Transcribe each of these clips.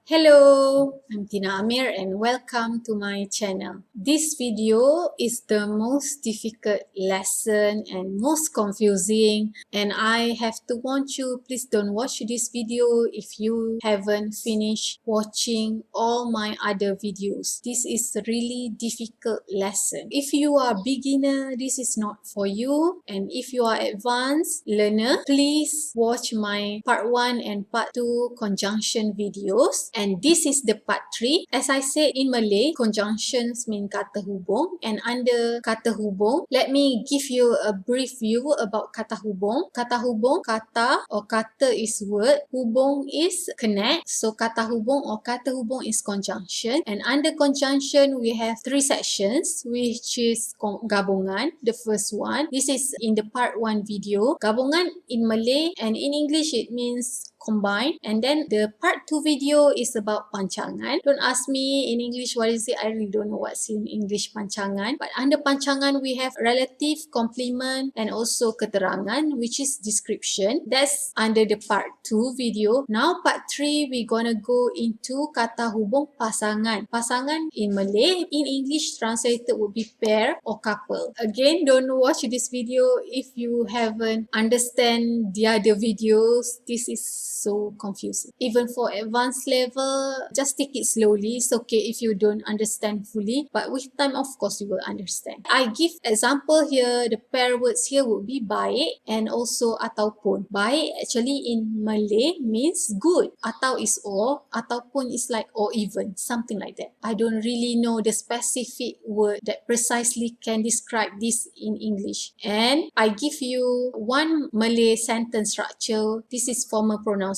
Hello, I'm Tina Amir and welcome to my channel. This video is the most difficult lesson and most confusing, and I have to warn you, please don't watch this video if you haven't finished watching all my other videos. This is a really difficult lesson. If you are beginner, this is not for you, and if you are advanced learner, please watch my part 1 and part 2 conjunction videos. And this is the part 3. As I said in Malay, conjunctions mean kata hubung, and under kata hubung, let me give you a brief view about kata hubung. Kata hubung, kata or kata is word, hubung is connect. So kata hubung or kata hubung is conjunction, and under conjunction we have 3 sections, which is gabungan, the first one. This is in the part 1 video. Gabungan in Malay and in English it means combine, and then the part 2 video is about pancangan. Don't ask me in English what is it, I really don't know what's in English pancangan. But under pancangan we have relative, complement, and also keterangan, which is description. That's under the part 2 video. Now part 3 we're gonna go into kata hubung pasangan. Pasangan in Malay, in English translated would be pair or couple. Again, don't watch this video if you haven't understand the other videos. This is so confusing. Even for advanced level, just take it slowly. It's okay if you don't understand fully, but with time, of course, you will understand. I give example here. The pair words here would be baik and also ataupun. Baik actually in Malay means good. Atau is or, ataupun is like or even, something like that. I don't really know the specific word that precisely can describe this in English. And I give you one Malay sentence structure. This is formal pronunciation.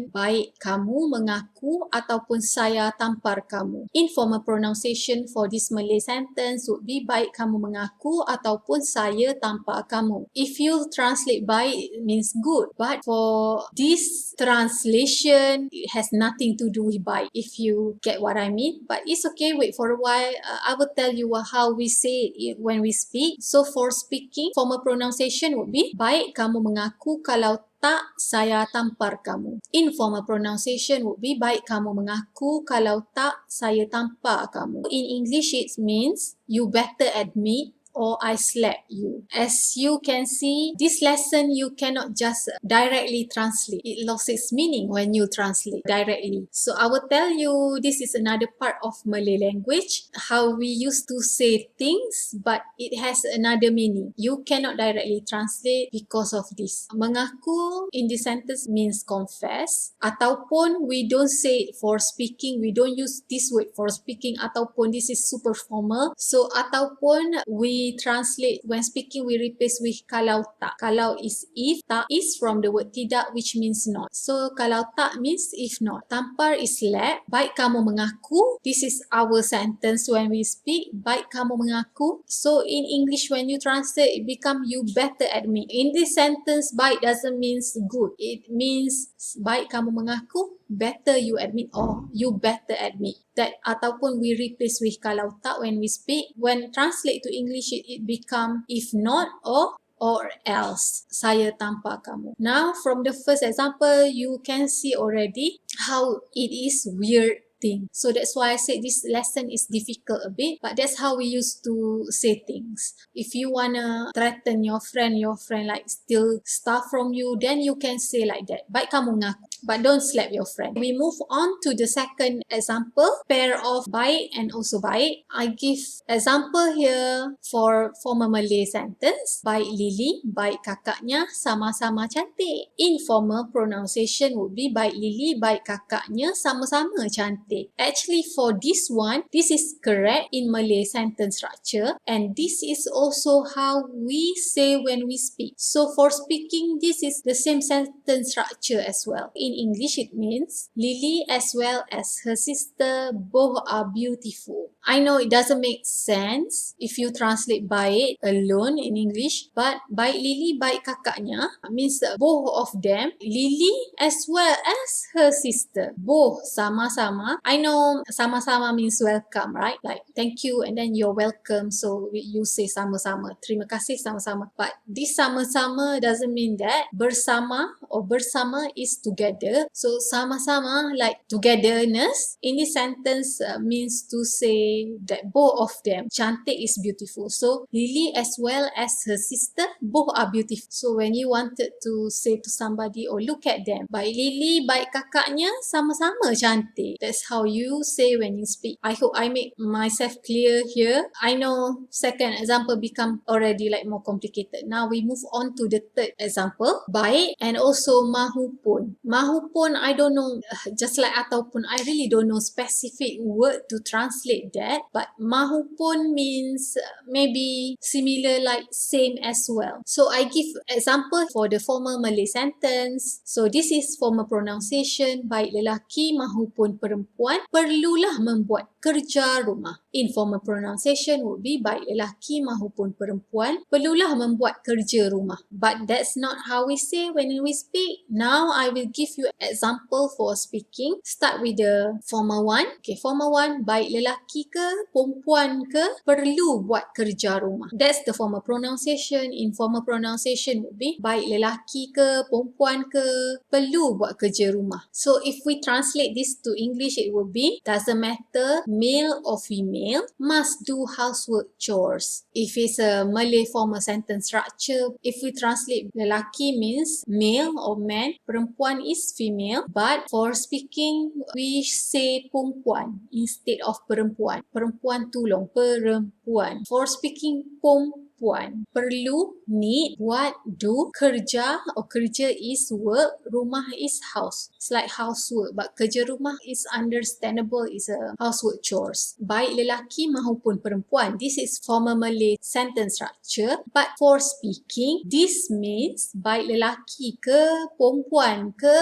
Baik kamu mengaku ataupun saya tampar kamu. Informal pronunciation for this Malay sentence would be baik kamu mengaku ataupun saya tampar kamu. If you translate baik, it means good. But for this translation, it has nothing to do with baik, if you get what I mean. But it's okay, wait for a while. I will tell you how we say it when we speak. So for speaking, formal pronunciation would be baik kamu mengaku, kalau tak saya tampar kamu. Informal pronunciation would be baik kamu mengaku, kalau tak saya tampar kamu. In English it means you better admit or I slap you. As you can see, this lesson you cannot just directly translate. It lost its meaning when you translate directly. So I will tell you, this is another part of Malay language, how we used to say things, but it has another meaning. You cannot directly translate because of this. Mengaku in this sentence means confess, ataupun we don't say it for speaking, we don't use this word for speaking, ataupun this is super formal. So ataupun we translate when speaking, we replace with kalau tak. Kalau is if, tak is from the word tidak, which means not. So kalau tak means if not. Tampar is slap. Baik kamu mengaku. This is our sentence when we speak. Baik kamu mengaku. So in English when you translate, it become you better admit. In this sentence, baik doesn't mean good. It means baik kamu mengaku, better you admit, or you better admit that. Ataupun we replace with kalau tak when we speak. When translate to English, it become if not or else. Saya tampar kamu. Now from the first example, you can see already how it is weird thing. So that's why I said this lesson is difficult a bit, but that's how we used to say things. If you wanna threaten your friend like steal stuff from you, then you can say like that. Baik kamu ngaku, but don't slap your friend. We move on to the second example, pair of baik and also baik. I give example here for formal Malay sentence. Baik Lily, baik kakaknya, sama-sama cantik. Informal pronunciation would be baik Lily, baik kakaknya, sama-sama cantik. Actually for this one, this is correct in Malay sentence structure, and this is also how we say when we speak. So for speaking, this is the same sentence structure as well. In English it means Lily as well as her sister both are beautiful. I know it doesn't make sense if you translate baik alone in English, but baik Lily, baik kakaknya means both of them, Lily as well as her sister, both sama-sama. I know sama-sama means welcome, right? Like thank you and then you're welcome. So you say sama-sama, terima kasih sama-sama. But this sama-sama doesn't mean that bersama or bersama is together. together. So sama-sama like togetherness. In this sentence means to say that both of them, cantik is beautiful. So Lily as well as her sister, both are beautiful. So when you wanted to say to somebody, oh look at them, baik Lily, baik kakaknya, sama-sama cantik. That's how you say when you speak. I hope I make myself clear here. I know second example become already like more complicated. Now we move on to the third example, baik and also mahupun. Mahupun, I don't know, just like ataupun, I really don't know specific word to translate that, but mahupun means maybe similar like same as well. So I give example for the formal Malay sentence. So this is formal pronunciation, baik lelaki mahupun perempuan perlulah membuat kerja rumah. Informal pronunciation would be baik lelaki mahupun perempuan perlulah membuat kerja rumah. But that's not how we say when we speak. Now I will give you example for speaking. Start with the formal one. Okay, formal one, baik lelaki ke perempuan ke perlu buat kerja rumah. That's the formal pronunciation. Informal pronunciation would be baik lelaki ke perempuan ke perlu buat kerja rumah. So if we translate this to English, it will be doesn't matter male or female must do housework chores. If it's a Malay formal sentence structure, if we translate lelaki means male or man, perempuan is female, but for speaking we say perempuan instead of perempuan. Perempuan tolong, perempuan. For speaking perempuan, perlu, need, buat, do, kerja or kerja is work, rumah is house. It's like housework, but kerja rumah is understandable, is a housework chores. Baik lelaki mahupun perempuan. This is formal Malay sentence structure, but for speaking, this means baik lelaki ke perempuan ke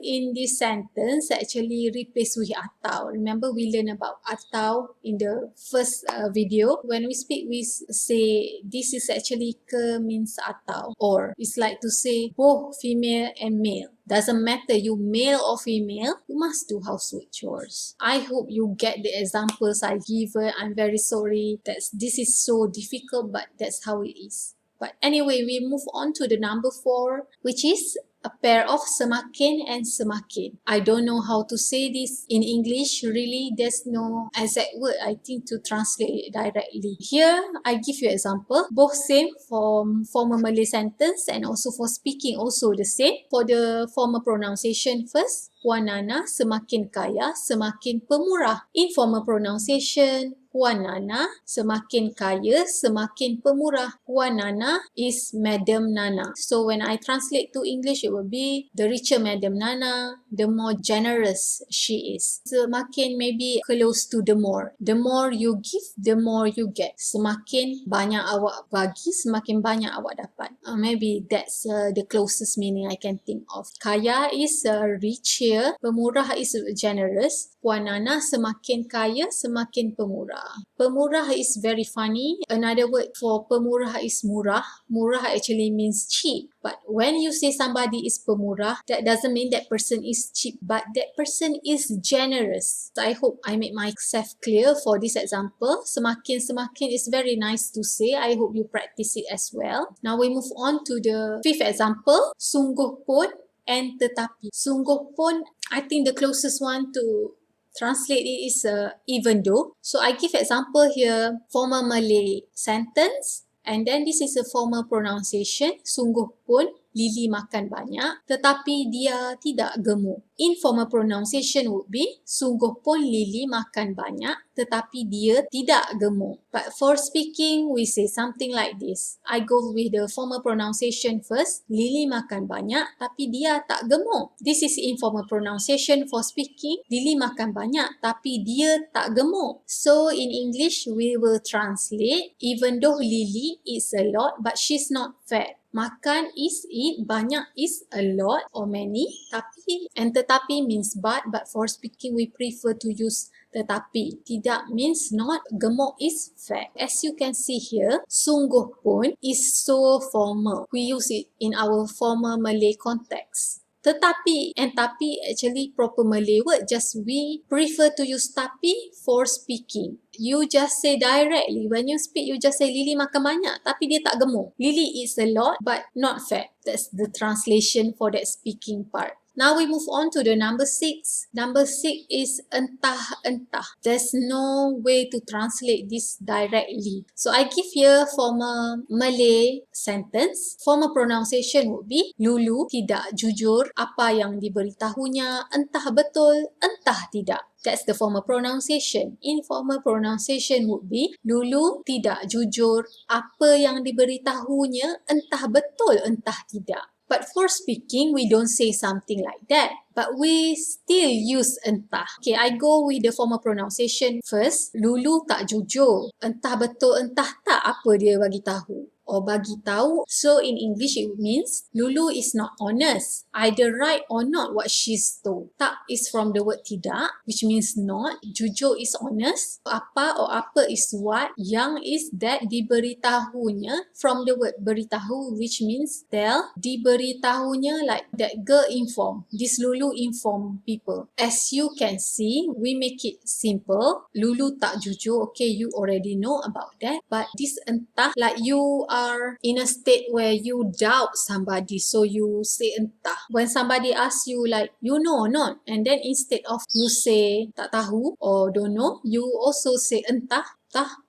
in this sentence actually replace with atau. Remember we learn about atau in the first video. When we speak, we say this is actually ke means atau, or it's like to say both female and male. Doesn't matter you male or female, you must do housework chores. I hope you get the examples I give. I'm very sorry that this is so difficult, but that's how it is. But anyway, we move on to the number 4, which is a pair of semakin and semakin. I don't know how to say this in English. Really, there's no exact word I think to translate it directly. Here, I give you example. Both same for formal Malay sentence and also for speaking also the same. For the formal pronunciation first, Puan Nana semakin kaya, semakin pemurah. Informal pronunciation, Puan Nana semakin kaya, semakin pemurah. Puan Nana is Madam Nana. So when I translate to English, it will be the richer Madam Nana, the more generous she is. Semakin maybe close to the more. The more you give, the more you get. Semakin banyak awak bagi, semakin banyak awak dapat. Maybe that's the closest meaning I can think of. Kaya is rich here. Pemurah is generous. Puan Nana semakin kaya, semakin pemurah. Pemurah is very funny. Another word for pemurah is murah. Murah actually means cheap. But when you say somebody is pemurah, that doesn't mean that person is cheap, but that person is generous. So I hope I made myself clear for this example. Semakin is very nice to say. I hope you practice it as well. Now we move on to the 5th example. Sungguh pun and tetapi. Sungguh pun, I think the closest one to translate it is even though. So I give example here, formal Malay sentence, and then this is a formal pronunciation. Sungguh pun Lily makan banyak, tetapi dia tidak gemuk. Informal pronunciation would be sungguh pun Lily makan banyak, tetapi dia tidak gemuk. But for speaking, we say something like this. I go with the formal pronunciation first. Lily makan banyak, tapi dia tak gemuk. This is informal pronunciation for speaking. Lily makan banyak, tapi dia tak gemuk. So in English, we will translate, even though Lily eats a lot, but she's not fat. Makan is eat, banyak is a lot or many, tetapi means but for speaking we prefer to use tetapi. Tidak means not, gemuk is fat. As you can see here, sungguh pun is so formal. We use it in our formal Malay context. Tetapi and tapi actually proper Malay word, just we prefer to use tapi for speaking. You just say directly, when you speak you just say Lily makan banyak tapi dia tak gemuk. Lily eats a lot but not fat. That's the translation for that speaking part. Now we move on to the number 6. Number 6 is entah-entah. There's no way to translate this directly. So I give here formal Malay sentence. Formal pronunciation would be Lulu tidak jujur apa yang diberitahunya, entah betul, entah tidak. That's the formal pronunciation. Informal pronunciation would be Lulu tidak jujur apa yang diberitahunya, entah betul, entah tidak. But for speaking, we don't say something like that. But we still use entah. Okay, I go with the formal pronunciation first. Lulu tak jujur. Entah betul, entah tak apa dia bagi tahu. Or bagi tahu. So in English it means Lulu is not honest. Either right or not what she's told. Tak is from the word tidak, which means not. Jujur is honest. Apa or apa is what. Yang is that. Diberitahunya from the word beritahu, which means tell. Diberitahunya like that girl inform. This Lulu inform people. As you can see, we make it simple. Lulu tak jujur. Okay, you already know about that. But this entah, like you are in a state where you doubt somebody, so you say entah. When somebody asks you like, you know or not? And then instead of you say tak tahu or don't know, you also say entah.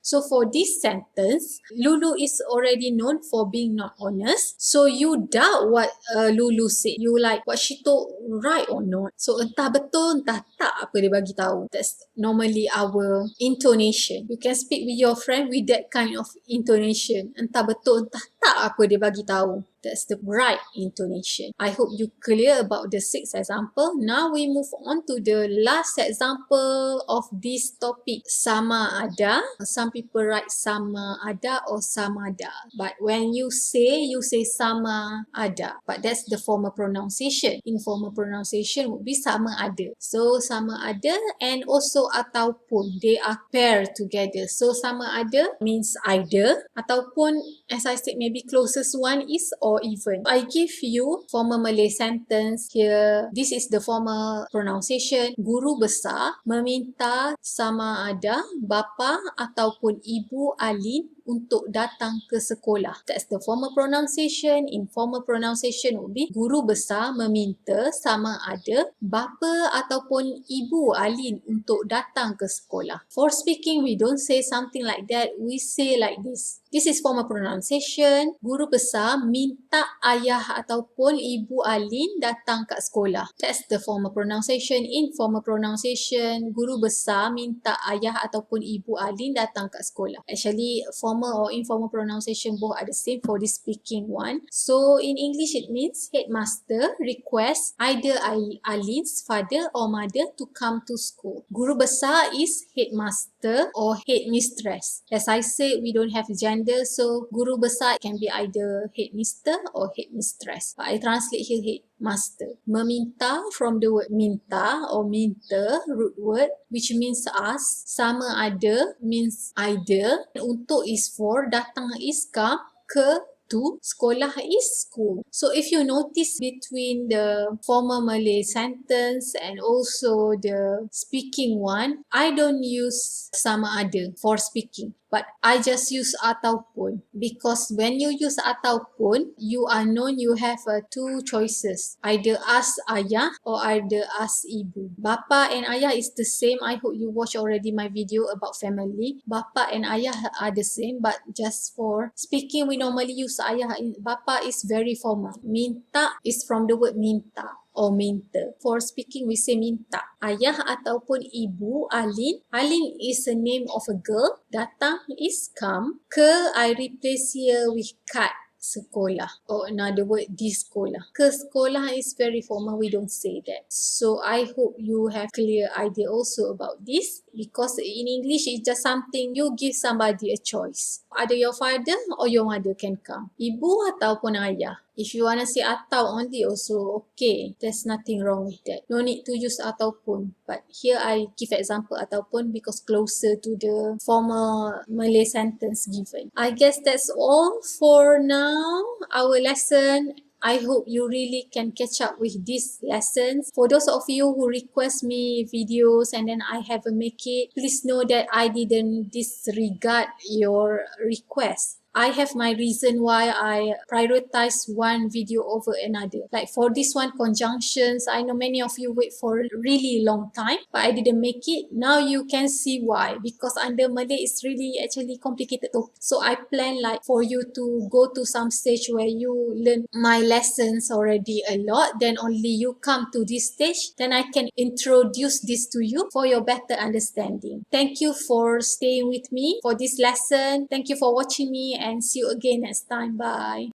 So for this sentence, Lulu is already known for being not honest. So you doubt what Lulu said. You like what she told right or not. So entah betul, entah tak apa dia bagi tahu. That's normally our intonation. You can speak with your friend with that kind of intonation. Entah betul, entah tak apa dia bagi tahu. That's the right intonation. I hope you clear about the 6th example. Now we move on to the last example of this topic. Sama ada. Some people write sama ada or sama ada. But when you say sama ada. But that's the formal pronunciation. Informal pronunciation would be sama ada. So sama ada and also ataupun. They are paired together. So sama ada means either. Ataupun as I said maybe closest one is or even. I give you formal Malay sentence here. This is the formal pronunciation. Guru besar meminta sama ada bapa ataupun ibu Alin untuk datang ke sekolah. That's the formal pronunciation. Informal pronunciation would be guru besar meminta sama ada bapa ataupun ibu Alin untuk datang ke sekolah. For speaking, we don't say something like that. We say like this. This is formal pronunciation. Guru besar minta ayah ataupun ibu Alin datang kat sekolah. That's the formal pronunciation. Informal pronunciation. Guru besar minta ayah ataupun ibu Alin datang kat sekolah. Actually, formal or informal pronunciation both are the same for this speaking one. So in English it means headmaster requests either Alin's father or mother to come to school. Guru besar is headmaster or headmistress. As I said, we don't have gender, so guru besar can be either headmister or headmistress. But I translate here headmaster. Meminta from the word minta or minta, root word, which means ask. Sama ada means either. Untuk is for, datang is come, ke to, sekolah is school. So if you notice between the formal Malay sentence and also the speaking one, I don't use sama ada for speaking. But I just use ataupun, because when you use ataupun, you are known you have two choices. Either ask ayah or either ask ibu. Bapa and ayah is the same. I hope you watch already my video about family. Bapa and ayah are the same, but just for speaking, we normally use ayah. Bapa is very formal. Minta is from the word minta or minta. For speaking, we say minta. Ayah ataupun ibu Alin. Alin is a name of a girl. Datang is come. Ke I replace here with kat. Sekolah, or another word, di sekolah. Ke sekolah is very formal, we don't say that. So I hope you have clear idea also about this, because in English it's just something you give somebody a choice. Either your father or your mother can come. Ibu ataupun ayah. If you want to say atau only also okay. There's nothing wrong with that. No need to use ataupun. But here I give example ataupun because closer to the formal Malay sentence given. I guess that's all for now. Our lesson. I hope you really can catch up with these lessons. For those of you who request me videos and then I haven't make it, please know that I didn't disregard your request. I have my reason why I prioritize one video over another. Like for this one, conjunctions, I know many of you wait for a really long time, but I didn't make it. Now you can see why, because under Malay it's really actually complicated too. So I plan like for you to go to some stage where you learn my lessons already a lot, then only you come to this stage, then I can introduce this to you for your better understanding. Thank you for staying with me for this lesson. Thank you for watching me, and see you again next time. Bye.